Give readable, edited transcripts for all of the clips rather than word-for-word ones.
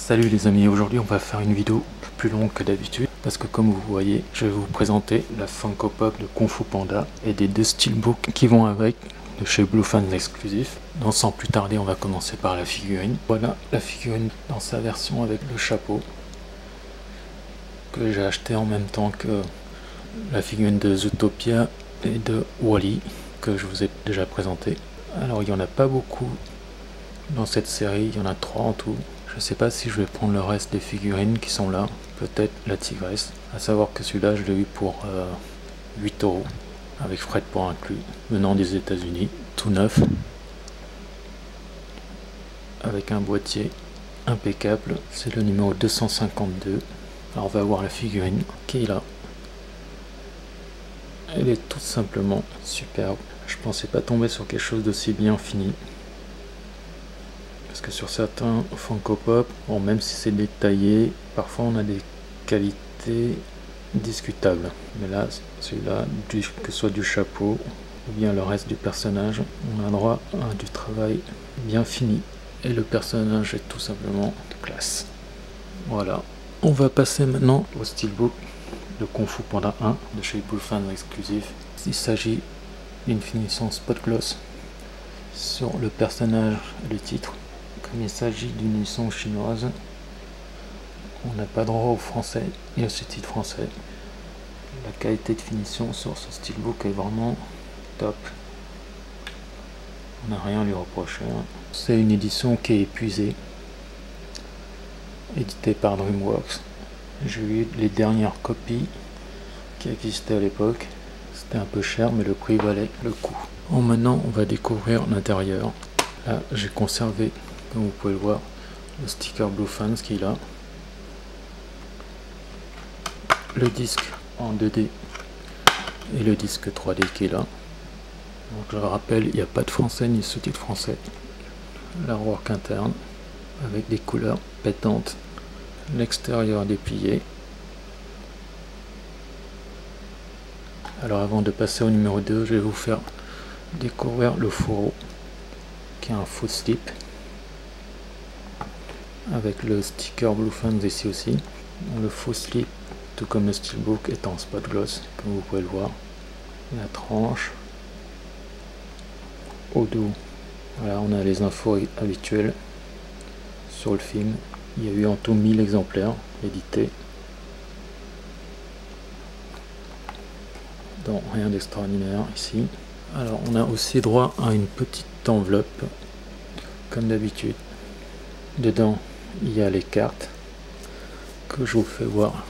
Salut les amis, aujourd'hui on va faire une vidéo plus longue que d'habitude parce que comme vous voyez, je vais vous présenter la Funko Pop de Kung Fu Panda et des deux steelbooks qui vont avec de chez Blue Fans Exclusif. Donc sans plus tarder, on va commencer par la figurine. Voilà la figurine dans sa version avec le chapeau que j'ai acheté en même temps que la figurine de Zootopia et de Wall-E que je vous ai déjà présenté. Alors il n'y en a pas beaucoup dans cette série, il y en a 3 en tout. Je sais pas si je vais prendre le reste des figurines qui sont là, peut-être la tigresse. À savoir que celui-là je l'ai eu pour 8 € avec frais de port inclus, venant des États-Unis, tout neuf, avec un boîtier impeccable. C'est le numéro 252. Alors on va voir la figurine qui est là. Elle est tout simplement superbe. Je pensais pas tomber sur quelque chose d'aussi bien fini. Parce que sur certains Funko Pop, bon, même si c'est détaillé, parfois on a des qualités discutables. Mais là, celui-là, que ce soit du chapeau ou bien le reste du personnage, on a droit à du travail bien fini. Et le personnage est tout simplement de classe. Voilà. On va passer maintenant au steelbook de Kung Fu Panda 1 de chez Blue Fans Exclusif. Il s'agit d'une finition spot gloss sur le personnage et le titre. Comme il s'agit d'une édition chinoise, on n'a pas droit au français et au sous-titre français. La qualité de finition sur ce steelbook est vraiment top. On n'a rien à lui reprocher. C'est une édition qui est épuisée, éditée par DreamWorks. J'ai eu les dernières copies qui existaient à l'époque. C'était un peu cher, mais le prix valait le coup. Bon, maintenant, on va découvrir l'intérieur. Là, j'ai conservé, comme vous pouvez le voir, le sticker Blue Fans qui est là, le disque en 2D et le disque 3D qui est là. Donc je rappelle, il n'y a pas de français ni de sous-titre français. L'artwork interne avec des couleurs pétantes, l'extérieur déplié. Alors avant de passer au numéro 2, je vais vous faire découvrir le fourreau qui est un foot slip avec le sticker Blue Fans ici aussi. Le faux slip, tout comme le steelbook, est en spot gloss, comme vous pouvez le voir. La tranche au dos, voilà, on a les infos habituelles sur le film. Il y a eu en tout 1000 exemplaires édités, donc rien d'extraordinaire ici. Alors on a aussi droit à une petite enveloppe comme d'habitude. Dedans il y a les cartes que je vous fais voir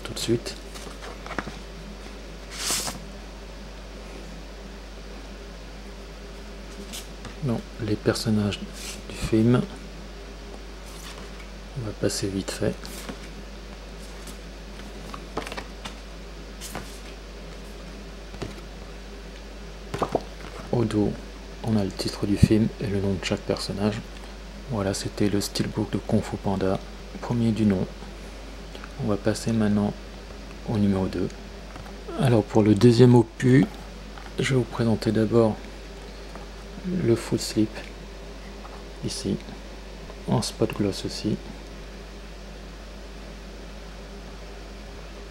tout de suite. Donc les personnages du film, on va passer vite fait. Au dos on a le titre du film et le nom de chaque personnage. Voilà, c'était le steelbook de Kung Fu Panda, premier du nom. On va passer maintenant au numéro 2. Alors pour le deuxième opus, je vais vous présenter d'abord le full slip, ici, en spot gloss aussi.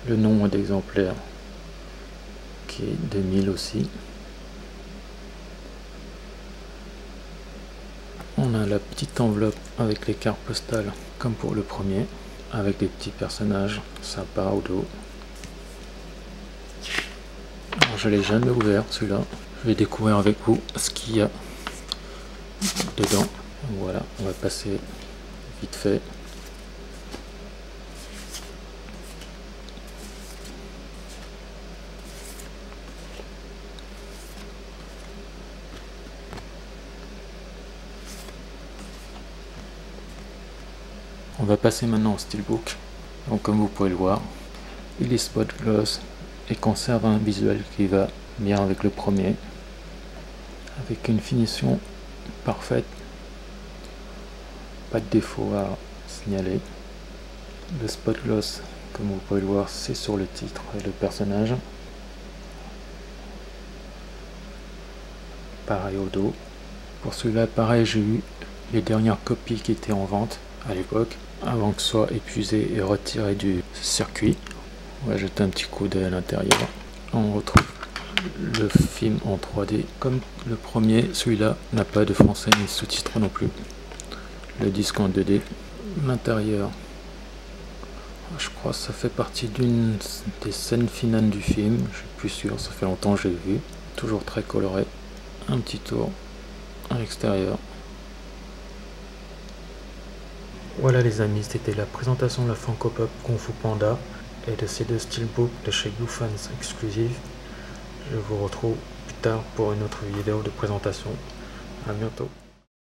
Le nombre d'exemplaires qui est 2000 aussi. On a la petite enveloppe avec les cartes postales comme pour le premier, avec des petits personnages sympas au dos. Alors, je ne l'ai jamais ouvert celui-là. Je vais découvrir avec vous ce qu'il y a dedans. Voilà, on va passer vite fait. On va passer maintenant au steelbook. Donc comme vous pouvez le voir, il est spot gloss et conserve un visuel qui va bien avec le premier, avec une finition parfaite, pas de défaut à signaler. Le spot gloss, comme vous pouvez le voir, c'est sur le titre et le personnage. Pareil au dos. Pour celui-là, pareil, j'ai eu les dernières copies qui étaient en vente. à l'époque, avant que ce soit épuisé et retiré du circuit. On va jeter un petit coup d'œil à l'intérieur. On retrouve le film en 3D comme le premier. Celui-là n'a pas de français ni sous-titres non plus. Le disque en 2D. L'intérieur, je crois que ça fait partie d'une des scènes finales du film. Je suis plus sûr, ça fait longtemps que j'ai vu. Toujours très coloré. Un petit tour à l'extérieur. Voilà les amis, c'était la présentation de la Funko Pop Kung Fu Panda et de ces deux steelbooks de chez YouFans Exclusive. Je vous retrouve plus tard pour une autre vidéo de présentation. À bientôt.